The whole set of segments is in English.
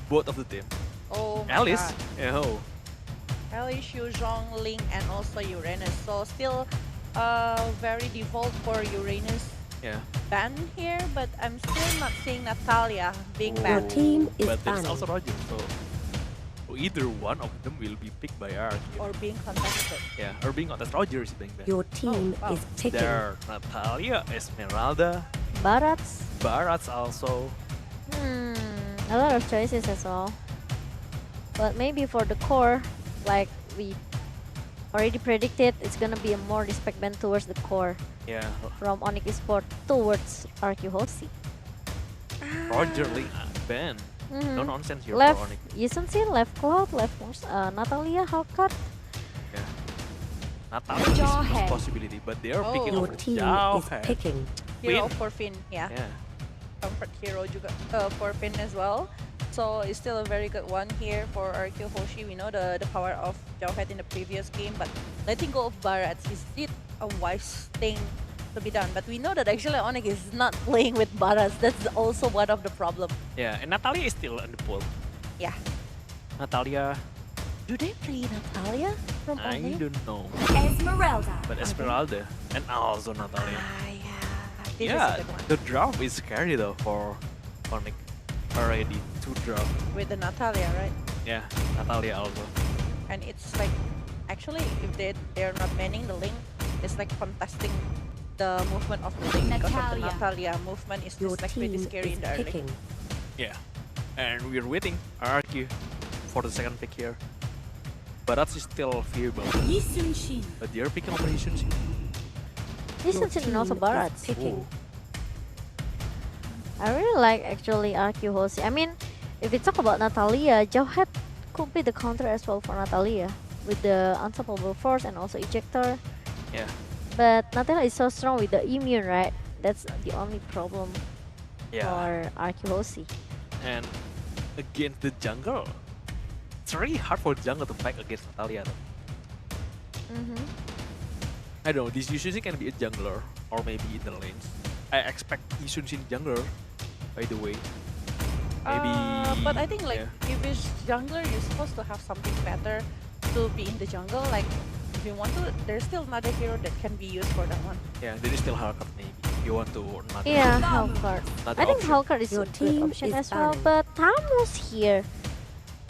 both of the team. Oh my Alice, god. oh, Alice, Shuzhong, Ling, and also Uranus. So still very default for Uranus yeah. ban here, but I'm still not seeing Natalia being Your banned. team is But there's banned. also Roger, so either one of them will be picked by RRQ. Or being contested. Yeah, or being honest, Roger is being banned. Your team wow. is picking. There, Natalia, Esmeralda, Barats. Barats also. A lot of choices as well. But maybe for the core, like we already predicted, it's gonna be a more respect ban towards the core Yeah, from ONIC Esports towards RRQ HOSHI. Roger Ling banned. No nonsense here Left for Onyx. Yisunsin, left Cloud, left Natalia, Halkart. Yeah. Natalia is Jawhead. a possibility, but they are Oh. picking Your over team is Jawhead. picking. Hero Finn. for Finn, yeah. Yeah. Comfort hero juga for Finn as well. So it's still a very good one here for RRQ HOSHI. We know the power of Jawhead in the previous game, but letting go of Barats, is it a wise thing to be done? But we know that actually ONIC is not playing with Barats. That's also one of the problem. Yeah, and Natalia is still in the pool. Yeah. Natalia, Do they play Natalia from I ONIC? don't know. Esmeralda. But Esmeralda and also Natalia. Yeah. This Yeah, is a good one. the draft is scary though for Onyx already. 2 draft. With the Natalia, right? Yeah, Natalia also. And it's like, actually, if they're not banning the link, it's like contesting the movement of the link because of the Natalia. Natalia movement is Your just like pretty team scary is in the early. picking. Yeah, and we're waiting RRQ for the second pick here. Barats is still viable, Yisunshin. but they're picking over Yisunsin. Your Yisunsin and also team is Barats. picking. I really like actually RRQ HOSHI. I mean, if we talk about Natalia, Jawhead could be the counter as well for Natalia with the unstoppable force and also ejector. Yeah, But Natalia is so strong with the immune, right? That's the only problem yeah. for RRQ HOSHI. And against the jungle, it's really hard for jungle to fight against Natalia though. I don't know, this Yisunsin can be a jungler or maybe in the lanes. I expect Yisunsin jungler, by the way. Maybe. But I think like yeah. if it's jungler, you're supposed to have something better to be in the jungle. Like if you want to, there's still another hero that can be used for that one. Yeah, there is still Halkart maybe. You want to not Yeah, Halkart. another I think option. Halkart is Your a good team option is as well, banned. but Tamus here.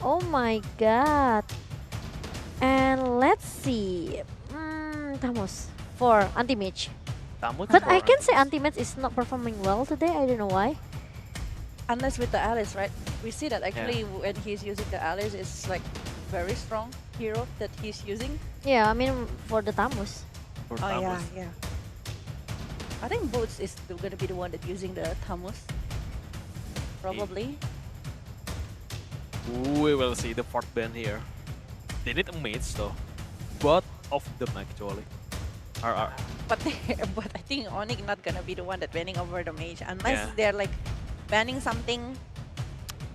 Oh my god. And let's see. Tamus for anti-mage. Tamu But for I can Anti- say anti-mage is not performing well today. I don't know why. Unless with the Alice, right? We see that actually when he's using the Alice, it's like very strong hero that he's using. Yeah, I mean for the Tamus. for Oh yeah, Tamus. yeah. I think Boots is still gonna be the one that using the Tamus. Probably. We will see the 4th ban here. They need a mage though. Both of them actually. Are But but I think ONIC not gonna be the one that banning over the mage unless Yeah. they're like banning something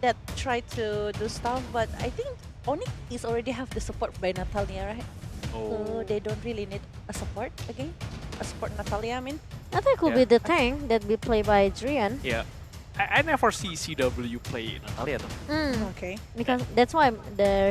that try to do stuff. But I think ONIC is already have the support by Natalia, right? So they don't really need a support again. A support Natalia, I mean. I think it could Yeah. be the tank that we play by Drian. Yeah. I never see CW play Natalia though. Okay. Because that's why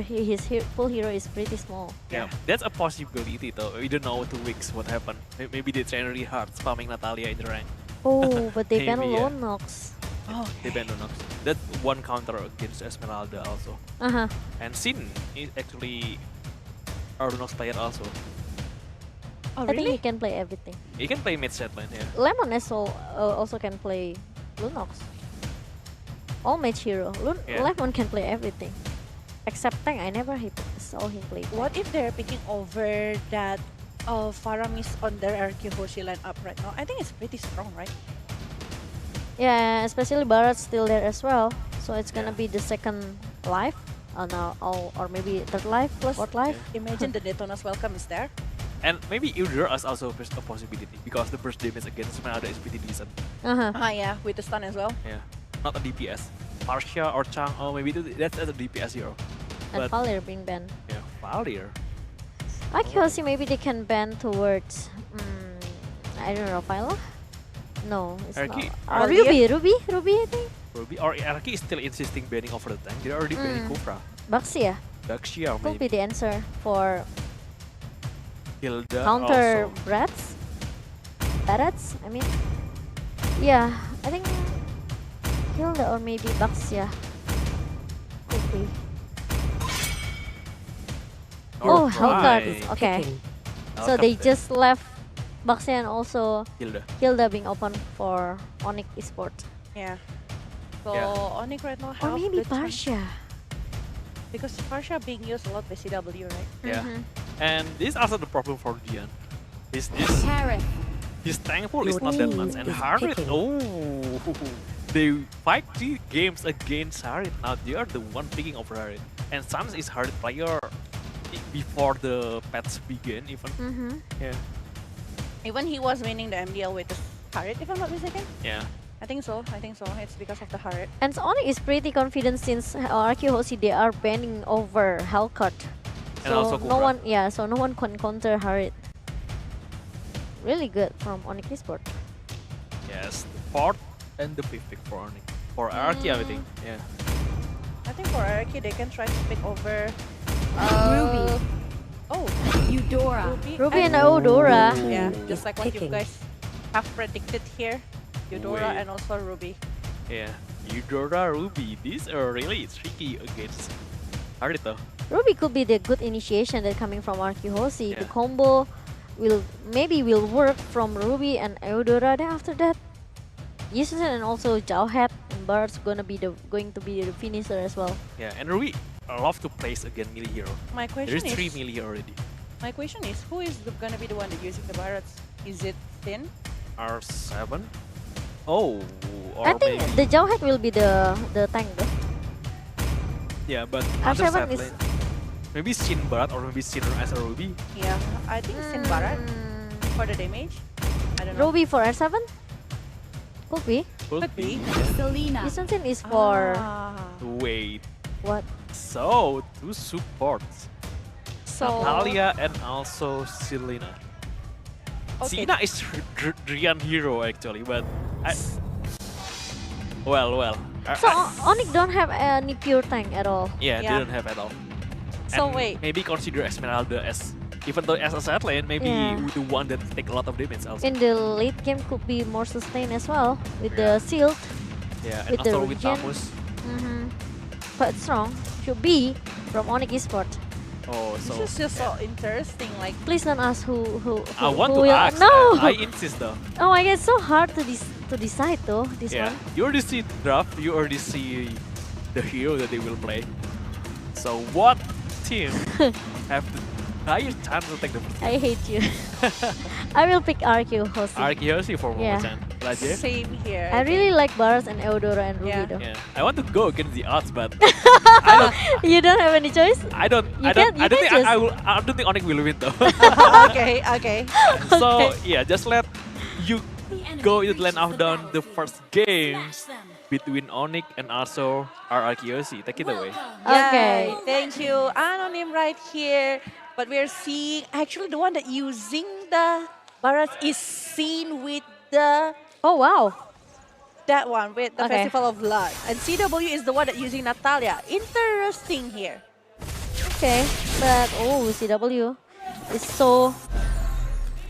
his full hero is pretty small. Yeah, that's a possibility though. We don't know 2 weeks what happened. Maybe they train really hard spamming Natalia in the rank. Oh, but they ban Maybe, yeah. Lone Nox. Oh, They ban Lunox. That's one counter against Esmeralda also. And Sin is actually a Lunox player also. Oh, I think he really? can play everything. He can play mid set lane, yeah. Lemon also can play Lunox. All mage hero. Yeah. Lemon can play everything. Except tank, I never saw him play tank. What if they're picking over that Faramis on their RRQ HOSHI lineup right now? I think it's pretty strong, right? Yeah, especially Barat's still there as well. So it's gonna Yeah. be the second life. No, or maybe third life, Plus, fourth life. Imagine the Detona's welcome is there. And maybe Elder is also a possibility because the burst damage against Esmeralda is pretty decent. Ah, yeah, with the stun as well. Yeah, not a DPS. Parsha or Chang, oh maybe that's a DPS hero. And But Valir being banned. yeah, Valir. Accuracy, maybe they can ban towards, I don't know, Phyla? No, it's Arky? not. Valir? Ruby, I think. Ruby or RRQ is still insisting banning over the tank. They're already banning Kufra. Baxia Daxia could be maybe. the answer for Hilda counter also. Brats. Barats, I mean. Yeah, I think Hilda or maybe Baxia could be. Oh, Hellcard. Alright. Okay. Picking. So they Hellcard just left Baxia and also Hilda. Hilda being open for ONIC esports. Yeah. So Yeah. ONIC right now Or have maybe the chance- Parsha. because Parsha being used a lot by CW, right? Yeah. Mhm. And this is also the problem for Dian. His Tariff. tank pool is Your not that team much, and is Harit. picking. Oh, they fight 3 games against Harit. Now they are the one picking over Harit, and Sans is Harit player before the patch begin even. Mhm. Yeah, Even he was winning the MDL with the Harit, if I'm not mistaken. yeah. I think so. It's because of the Harit. And ONIC is pretty confident since RRQ HOSI they are banning over Hellcard. And So also no Kufra. one, yeah, so no one can counter Harit. Really good from ONIC esports. Yes, the 4th and the 5th pick for Onyx. For RRQ, I think. Yeah. I think for RRQ they can try to pick over Ruby. Oh, Eudora. Ruby and Eudora. Yeah, Ooh, just like what you picking. guys have predicted here. Eudora Wait. and also Ruby. Yeah. Eudora, Ruby. These are really tricky against Harit though. Ruby could be the good initiation that coming from RQ HOSI. The Yeah. combo will work from Ruby and Eudora. Then after that, Yisusen and also Jauhead and Bart's going to be the finisher as well. Yeah, and Ruby love to place again melee hero. My There question is 3 is, melee already. my question is, who is gonna be the one that using the Barretts? Is it Thin? R7? Oh, or I think maybe. the Jauhead will be the tank though. Yeah, but R7 other side is- lane. Maybe Shin Barat or maybe Shin as a Ruby. Yeah, I think Sin Barret for the damage. I don't know. Ruby for R7? Could be. Could be. Selena. Yisusen is for Ah. Wait, what? so 2 supports. So Natalia and also Selena. okay. Sina is Drian hero actually, but I, well. So ONIC don't have any pure tank at all. Yeah, Yeah. they don't have at all. So And wait. maybe consider Esmeralda as, even though as a side lane, maybe Yeah. the one that take a lot of damage also. In the late game could be more sustained as well with Yeah. the shield. Yeah, and with the also with regen. Tamus. Quite strong. Should be from ONIC esports. Oh, so This is just so interesting. Like, Please don't ask who I want who to will- ask. No. I insist though. Oh my god, it's so hard to decide though. This Yeah, one. you already see the draft. You already see the hero that they will play. So what team have the highest chance to take the first? I hate you. I will pick RQ HOSI. Arkeosi for Yeah. Momo-chan. Belajar. same here. I really like Baras and Eudora and Ruby Yeah. though. Yeah, I want to go against the odds, but You don't have any choice? I don't can think just- I don't think Onyx will win though. Okay. So yeah, just let you The enemy go to the reaches land of the down the battlefield. first game Smash them. between Onyx and also Arkeosi. Take it away. Welcome. Okay. Yay, thank you. Anonym right here. But we're seeing, actually the one that using the Barretts is seen with the, Oh wow. that one, with the Okay. Festival of Blood. And CW is the one that using Natalia. Interesting here. Okay. But oh, CW is so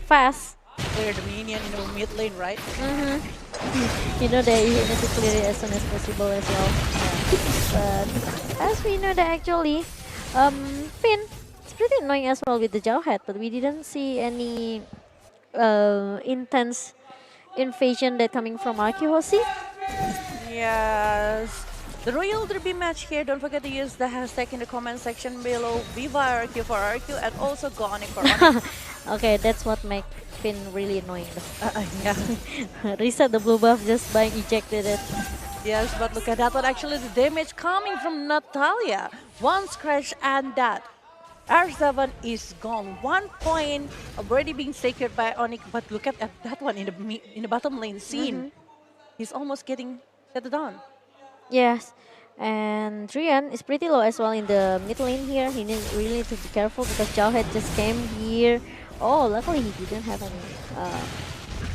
fast. Clear the minion in the mid lane, right? You know that you need to clear it as soon as possible as well. But as we know that actually, Finn is pretty annoying as well with the Jauhead, but we didn't see any intense invasion that coming from RQ HOSI. Yes. The Royal Derby match here, don't forget to use the hashtag in the comment section below. Viva RQ for RQ and also go ONIC for ONIC. Okay, that's what make Finn really annoying. Yeah. Reset the blue buff just by ejected it. Yes, but look at that one. Actually, the damage coming from Natalia. One scratch and that. R7 is gone. 1 point already being secured by ONIC. But look at that one in the bottom lane scene. He's almost getting set down. Yes, and Drian is pretty low as well in the mid lane here. He really need to be careful because Jauhead just came here. Oh, luckily he didn't have any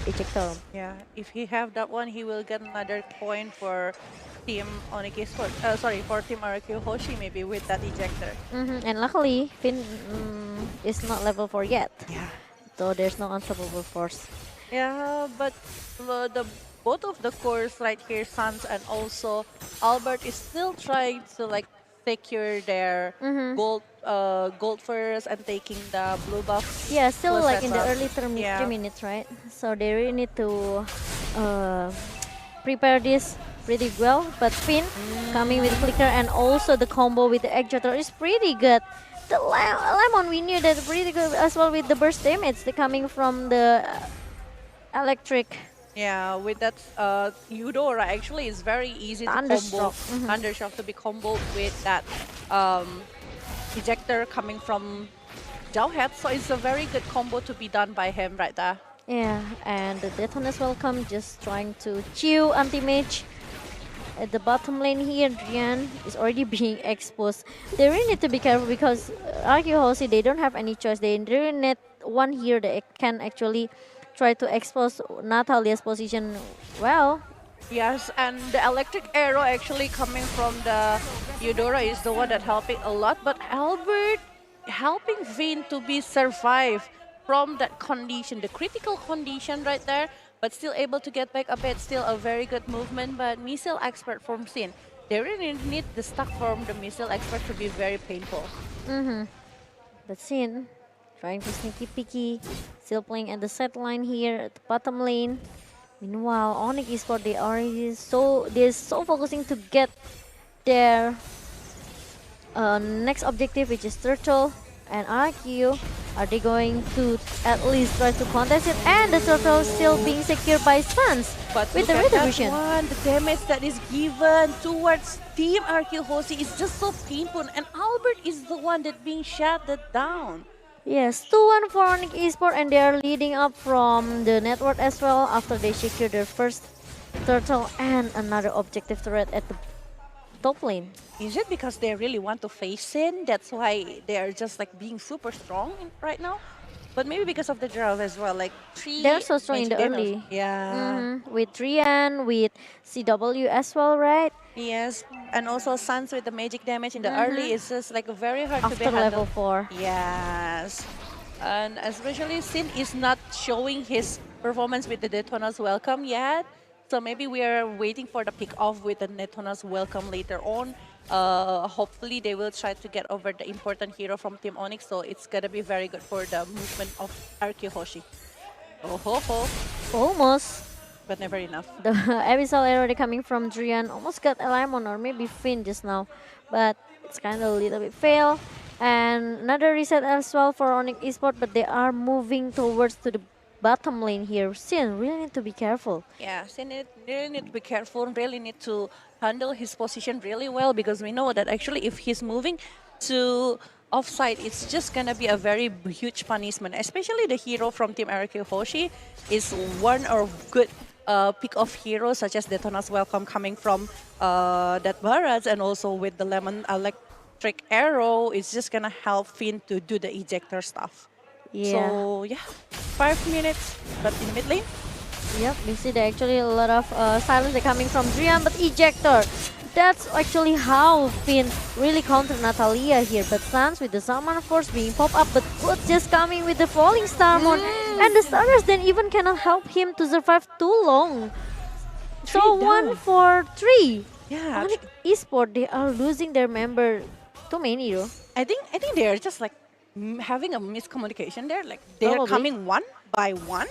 ejector. Yeah, if he have that one, he will get another point for Team ONIC Esports. Sorry, for Team RRQ HOSHI maybe with that ejector. And luckily, Finn is not level 4 yet. Yeah. So there's no unstoppable force. Yeah, but the both of the cores right here, Sans and also Albert, is still trying to like secure their gold first and taking the blue buff. Yeah, still plus like red in the buff. early 3 Yeah. minutes, right? So they really need to prepare this pretty well. But Finn coming with flicker and also the combo with the Exeter is pretty good. The Lemon, we knew that pretty good as well with the burst damage coming from the electric. Yeah, with that Eudora actually is very easy to Thundershock. combo. Thundershock to be comboed with that ejector coming from Jauhead. So it's a very good combo to be done by him right there. Yeah, and the Detona's welcome, just trying to chew anti-mage. At the bottom lane here, Drian is already being exposed. They really need to be careful because RRQ HOSHI, they don't have any choice. They really need one here that can actually try to expose Natalia's position well. Yes, and the electric arrow actually coming from the Eudora is the one that helping a lot. But Albert helping Vin to be survive from that condition, the critical condition right there, but still able to get back a bit. Still a very good movement, but missile expert from Sin. They really need the stuck from the missile expert to be very painful. But Sin trying to sneaky peeky, still playing at the set line here at the bottom lane. Meanwhile, ONIC Esports, they're so focusing to get their next objective, which is Turtle and RRQ. Are they going to at least try to contest it? And the Turtle still being secured by Suns But with the look at that retribution. one, the damage that is given towards Team RRQ HOSHI is just so painful, and Albert is the one that being shut down. Yes, 2-1 for ONIC Esports, and they are leading up from the network as well after they secure their first Turtle and another objective turret at the top lane. Is it because they really want to face in? That's why they are just like being super strong right now? But maybe because of the draft as well, like 3 They're so strong in magic the damage. early. Yeah. With Rian, with CW as well, right? Yes, and also Suns with the magic damage in the early is just like very hard to be After level handled. 4. Yes. And especially Sin is not showing his performance with the Detona's welcome yet. So maybe we are waiting for the pick off with the Detona's welcome later on. Hopefully they will try to get over the important hero from Team ONIC. So it's gonna be very good for the movement of RRQ HOSHI. Oh ho ho, Almost. but never enough. The abyssal arrow coming from Drian almost got a Lemon or maybe Finn just now. But it's kind of a little bit fail. And another reset as well for ONIC Esports, but they are moving towards to the bottom lane here. Sin really need to be careful. Yeah, Sin really need to be careful, really need to handle his position really well, because we know that actually if he's moving to offside, it's just gonna be a very huge punishment. Especially the hero from Team RRQ HOSHI is one of good pick of heroes such as Detona's welcome coming from that barrage, and also with the lemon electric arrow, it's just gonna help Finn to do the ejector stuff. Yeah. So yeah, 5 minutes, but in mid lane. Yep, we see that actually a lot of silence are coming from Drian, but ejector. That's actually how Finn really countered Natalia here. But Sans with the Summon Force being popped up, but Foot's just coming with the Falling Star Moon. And the Stardust then even cannot help him to survive too long. So Three down. 1 for 3. Yeah, ONIC Esports, they are losing their member. Too many though. I think they are just like having a miscommunication there. Like they are Probably. coming one by one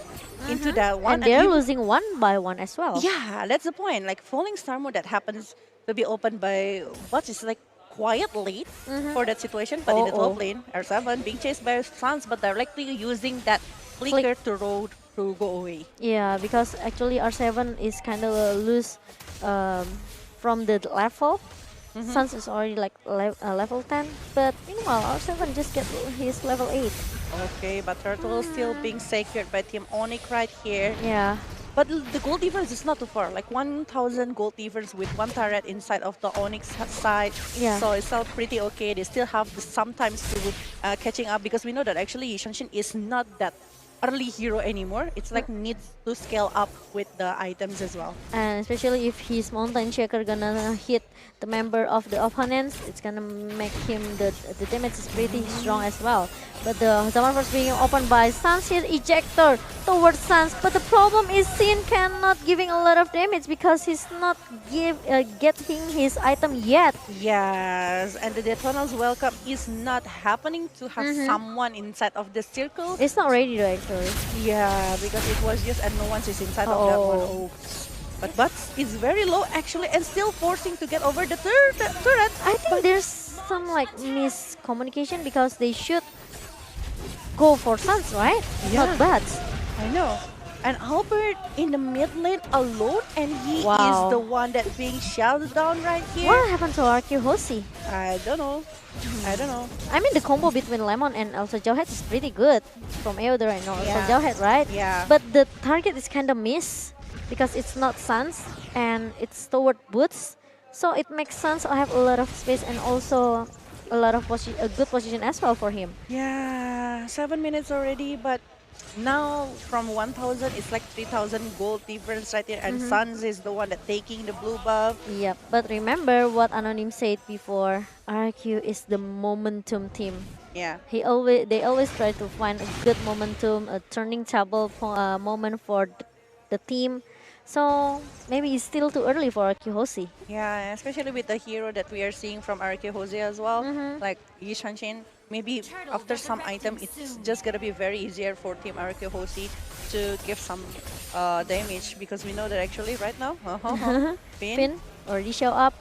into that one, And they're even- losing 1 by 1 as well. Yeah, that's the point. Like falling star mode that happens to be opened by what is like quiet late for that situation, but in the top lane, R7 being chased by Suns, but directly using that flicker to go away. Yeah, because actually R7 is kind of loose from the level. Suns is already like level 10, but meanwhile R7 just get his level 8. Okay, but Turtle still being secured by Team ONIC right here. Yeah. But the gold difference is not too far, like 1,000 gold difference with one turret inside of the Onyx side. Yeah. So it's still pretty okay. They still have the sometimes to catching up, because we know that actually Shanshin is not that early hero anymore. It's like needs to scale up with the items as well. And especially if his mountain shaker gonna hit the member of the opponents, it's gonna make him the damage is pretty strong as well. But the Zaman Force being opened by Sans here, ejector towards Sans. But the problem is Sin cannot giving a lot of damage because he's not getting his item yet. Yes, and the Detonal's welcome is not happening to have someone inside of the circle. It's not ready though actually. Yeah, because it was just and no one is inside of that one. Oh. But Butts is very low actually and still forcing to get over the turret. I think there's some like miscommunication because they should go for Sans, right? Yeah. Not Bats. I know. And Albert in the mid lane alone and he Wow. is the one that being shouted down right here. What happened to RRQ HOSHI? I don't know. I don't know. I mean the combo between Lemon and also Jawhead is pretty good from Eodor and also Yeah. Jawhead, right? Yeah. But the target is kind of miss because it's not Sans and it's toward Boots. So it makes Sans have a lot of space and also a lot of a good position as well for him. Yeah, 7 minutes already, but now from 1,000 it's like 3,000 gold difference right here, and Suns is the one that taking the blue buff. Yep, but remember what Anonym said before, RRQ is the momentum team. Yeah, They always try to find a good momentum, a turning table moment for the team. So maybe it's still too early for RRQ HOSHI. yeah, especially with the hero that we are seeing from RRQ Jose as well, like Yi Shanshin. Maybe after some item, it's just gonna be very easier for Team RRQ Jose to give some damage because we know that actually right now, Finn already show up,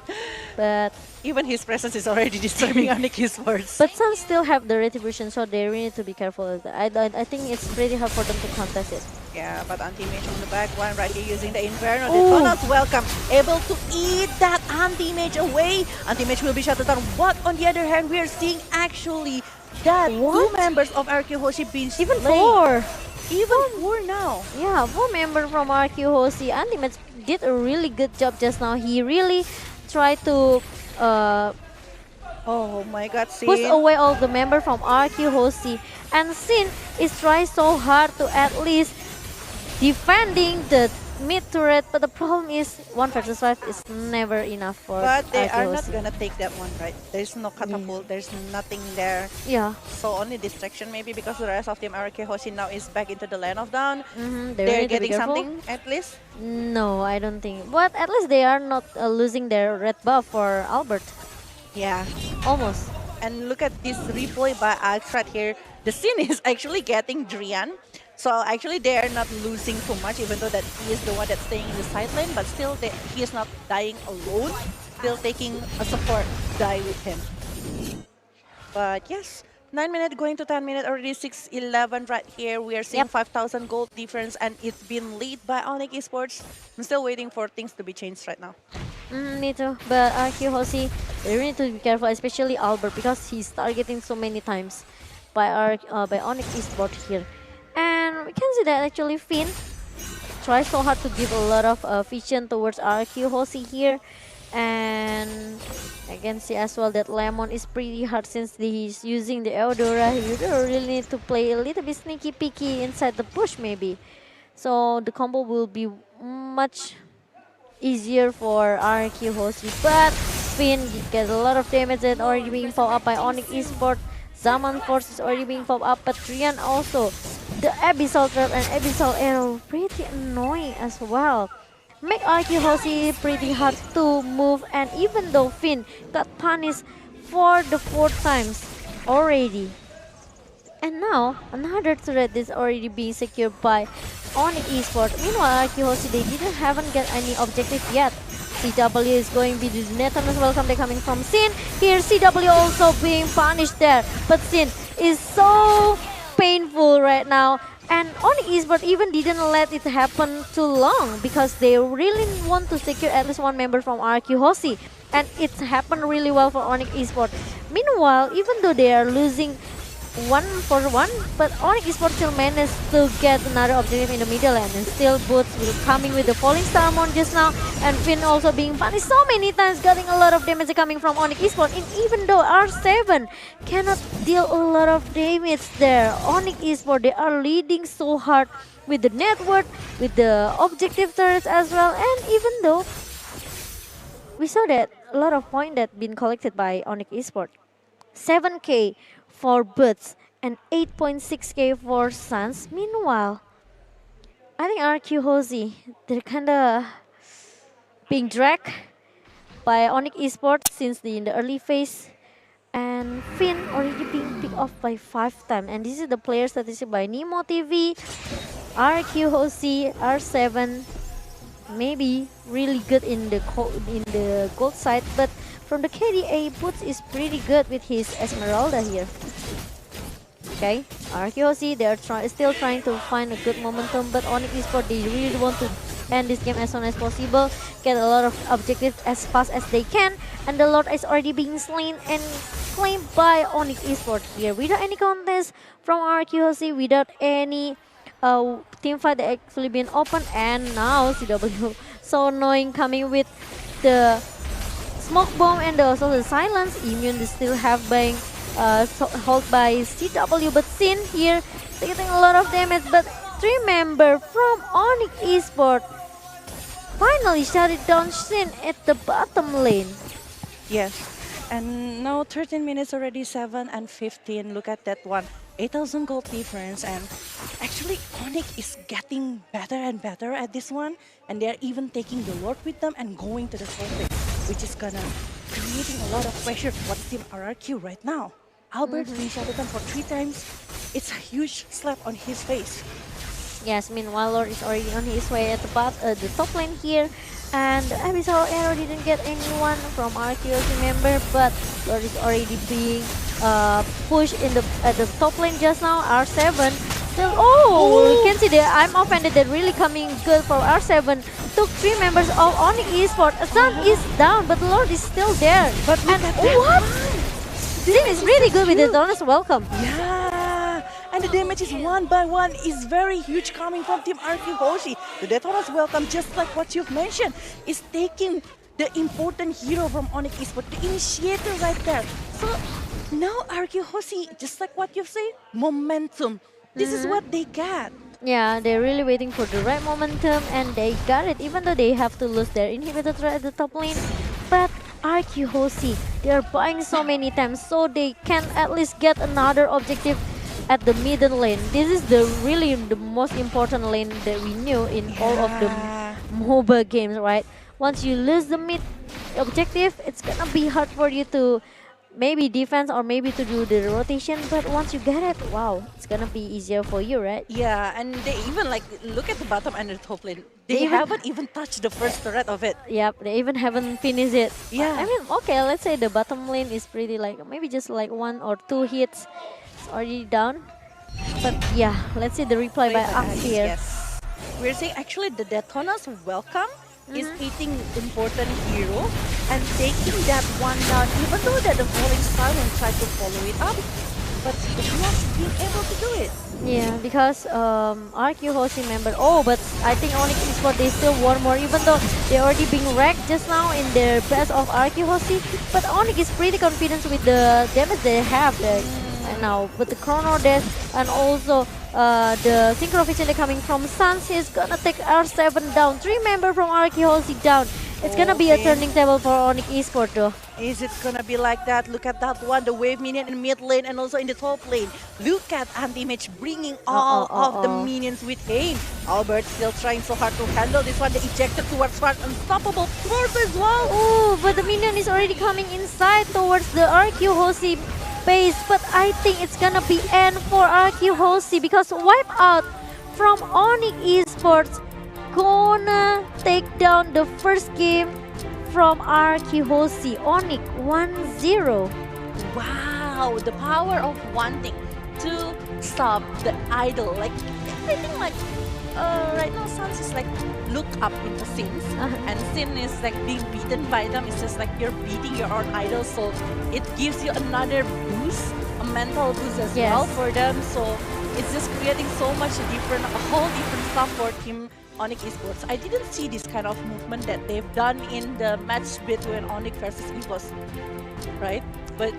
but even his presence is already disturbing ONIC esports. but some still have the retribution, so they really need to be careful with that. I think it's pretty hard for them to contest it. Yeah, but anti-mage on the back one right here using the Inferno. Ooh. Detonal's welcome, able to eat that anti-mage away. Anti-mage will be shut down. But on the other hand, we are seeing actually that What? 2 members of RRQ HOSHI being Even slain. 4! Even 4 now. Yeah, 4 member from RRQ HOSHI. Antimate did a really good job just now. He really tried to Oh my god, push see. away all the member from RRQ HOSHI. And Sin is trying so hard to at least defending the mid turret, but the problem is 1 versus 5 is never enough for But they are not RRQ HOSHI. gonna take that one, right? There's no catapult, there's nothing there. Yeah, So only distraction maybe because the rest of Team RRQ HOSHI now is back into the land of down. they They're need to be getting careful. something at least. No, I don't think. But at least they are not losing their red buff for Albert. Yeah. Almost. And look at this replay by Axe right here. The scene is actually getting Drian. So actually they are not losing too much even though that he is the one that's staying in the side lane. But still he is not dying alone. Still taking a support die with him. But yes, 9 minutes going to 10 minutes already 6-11 right here. We are seeing 5,000 gold difference and it's been lead by ONIC esports. I'm still waiting for things to be changed right now. Me too. But RRQ HOSHI, they really need to be careful, especially Albert, because he's targeting so many times by ONIC esports here. And we can see that actually Finn tries so hard to give a lot of vision towards RRQ HOSHI here. And I can see as well that Lemon is pretty hard since he's using the Eudora. You really need to play a little bit sneaky peeky inside the bush maybe. So the combo will be much easier for RRQ HOSHI. But Finn gets a lot of damage and already being popped up by ONIC esports. Zaman Force is already being popped up, but Trian also. The Abyssal Trap and Abyssal Arrow pretty annoying as well. Make RRQ HOSHI pretty hard to move, and even though Finn got punished for the 4th times already. And now another turret is already being secured by ONIC esports. Meanwhile RRQ HOSHI they haven't get any objective yet. CW is going to be the Netherlands welcome. They're coming from Sin. Here CW also being punished there. But Sin is so painful right now. And ONIC esports even didn't let it happen too long because they really want to secure at least 1 member from RRQ HOSHI. And it's happened really well for ONIC esports. Meanwhile, even though they are losing 1-for-1, but ONIC Esports still managed to get another objective in the middle lane, and still Boots will coming with the falling star mon just now, and Finn also being punished so many times, getting a lot of damage coming from ONIC Esports. And even though R7 cannot deal a lot of damage there, ONIC Esports, they are leading so hard with the network, with the objective turrets as well. And even though we saw that a lot of points that been collected by ONIC Esports, 7k for Boots and 8.6k for Suns. Meanwhile, I think RRQ HOSI, they're kinda being dragged by ONIC Esports since in the early phase. And Finn already being picked off by 5 times. And this is the player statistic by Nemo TV. RRQ HOSI, R7, maybe really good in the gold side, but from the KDA, Boots is pretty good with his Esmeralda here. Okay, RRQ, they are still trying to find a good momentum, but ONIC Esports, they really want to end this game as soon as possible, get a lot of objectives as fast as they can, and the Lord is already being slain and claimed by ONIC Esports here without any contest from RRQ, without any team fight that actually been open. And now CW so annoying, coming with the smoke bomb and also the silence. Immune is still have being held by CW, but Sin here taking a lot of damage. But 3 member from ONIC Esports finally shut it down Sin at the bottom lane. Yes, and now 13 minutes already, 7 and 15. Look at that one. 8,000 gold difference, and actually ONIC is getting better and better at this one, and they're even taking the Lord with them and going to the top lane, which is gonna creating a lot of pressure for Team RRQ right now. Albert being shut down for 3 times. It's a huge slap on his face. Yes, meanwhile Lord is already on his way at the top lane here, and Abyssal Arrow didn't get anyone from RRQ member, but Lord is already being pushed in at the top lane just now. R7 still, you can see that I'm offended, that really coming good for R7. Took 3 members of ONIC Esports. Sun is down, but Lord is still there. But look at that. What? Sin is really good with the Donus welcome. Yeah, and the damage is 1 by 1 is very huge coming from Team RRQ HOSI. The Detona's welcome, just like what you've mentioned, is taking the important hero from ONIC Esports, the initiator right there. So now RRQ HOSI, just like what you've said, momentum. This is what they got. Yeah, they're really waiting for the right momentum, and they got it, even though they have to lose their inhibitor threat at the top lane. But RRQ HOSI, they are buying so many times, so they can at least get another objective at the middle lane. This is really the most important lane that we knew in all of the MOBA games, right? Once you lose the mid objective, it's gonna be hard for you to maybe defense or maybe to do the rotation, but once you get it, wow, it's gonna be easier for you, right? Yeah, and they even like look at the bottom and the top lane. They haven't even touched the first turret of it. Yep, they even haven't finished it. Yeah. I mean, okay, let's say the bottom lane is pretty like maybe just like 1 or 2 hits. It's already down. But yeah, let's see the reply by us here. Yes. We're saying actually the Detona's welcome is hitting important hero and taking that one down, even though that the falling star will try to follow it up, but it's not being able to do it. Yeah, because RRQ HOSI member, but I think ONIC Esports, they still want more, even though they already being wrecked just now in their best of RRQ HOSI, but ONIC is pretty confident with the damage they have there. And now with the Chrono Dash and also the Synchro Vision coming from Suns, is gonna take R7 down. 3 member from RRQ HOSI down. It's gonna be a turning table for ONIC Esports though. Is it gonna be like that? Look at that one, the wave minion in mid lane and also in the top lane. Look at Anti-Mage bringing all of the minions with him. Albert still trying so hard to handle this one. The ejected towards one unstoppable force as well. Oh, but the minion is already coming inside towards the RRQ HOSI base, but I think it's gonna be end for RRQ HOSI because wipe out from ONIC Esports gonna take down the first game from RRQ HOSI. ONIC 1-0. Wow, the power of wanting to stop the idol. Like I think like right now Sans is like look up into Sins, and Sin is like being beaten by them. It's just like you're beating your own idol, so it gives you another boost, a mental boost as Yes. well for them. So it's just creating so much a whole different stuff for Team ONIC Esports. I didn't see this kind of movement that they've done in the match between ONIC versus EVOS, right? But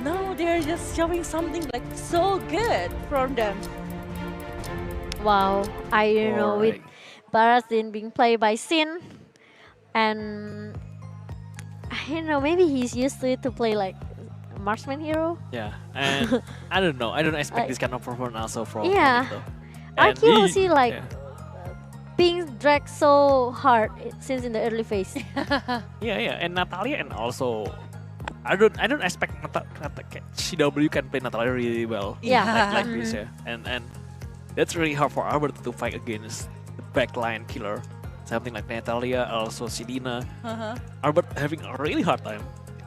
now they're just showing something like so good from them. Wow, I don't know with Barazin being played by Sin, and I don't know, maybe he's used to it to play like marksman hero. Yeah, and I don't know. I don't expect Like- this kind of performance also from Yeah. Onyx, though. And RQ Hoshi like yeah. being dragged so hard since in the early phase. Yeah, and Natalia, and also I don't expect CW can play Natalia really well. Yeah. like this, yeah, and that's really hard for Albert to fight against the backline killer, something like Natalia, also Selena. Albert having a really hard time,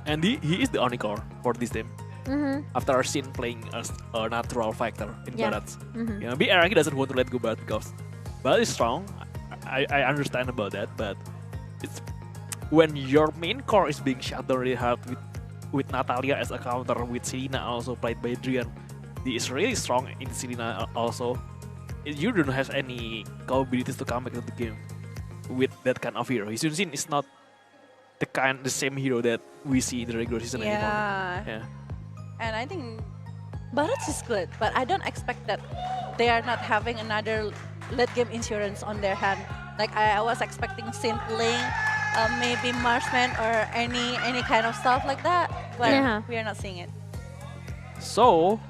and he is the only core for this team. After our scene playing as a natural fighter in Yeah. Barat. Yeah, maybe RRQ doesn't want to let go Barat because Barat is strong. I understand about that, but it's when your main core is being shut down really hard with Natalia as a counter, with Selena also played by Adrian. He is really strong in Selena also. You don't have any capabilities to come back to the game with that kind of hero. Hisunsin is not the same hero that we see in the regular season anymore. Yeah. And I think Barats is good, but I don't expect that they are not having another late game insurance on their hand. Like I was expecting Simpling, maybe Marksman or any kind of stuff like that, but Yeah. we are not seeing it. So,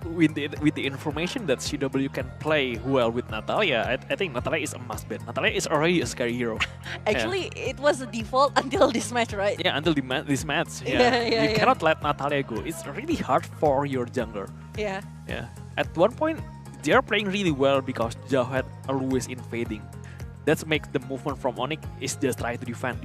with the information that CW can play well with Natalia, I think Natalia is a must bet. Natalia is already a scary hero. Actually, it was a default until this match, right? Yeah, until this match. Yeah, yeah, you yeah. cannot let Natalia go. It's really hard for your jungler. Yeah. Yeah. At one point, they are playing really well because Jawhead always invading. That makes the movement from ONIC is just try to defend.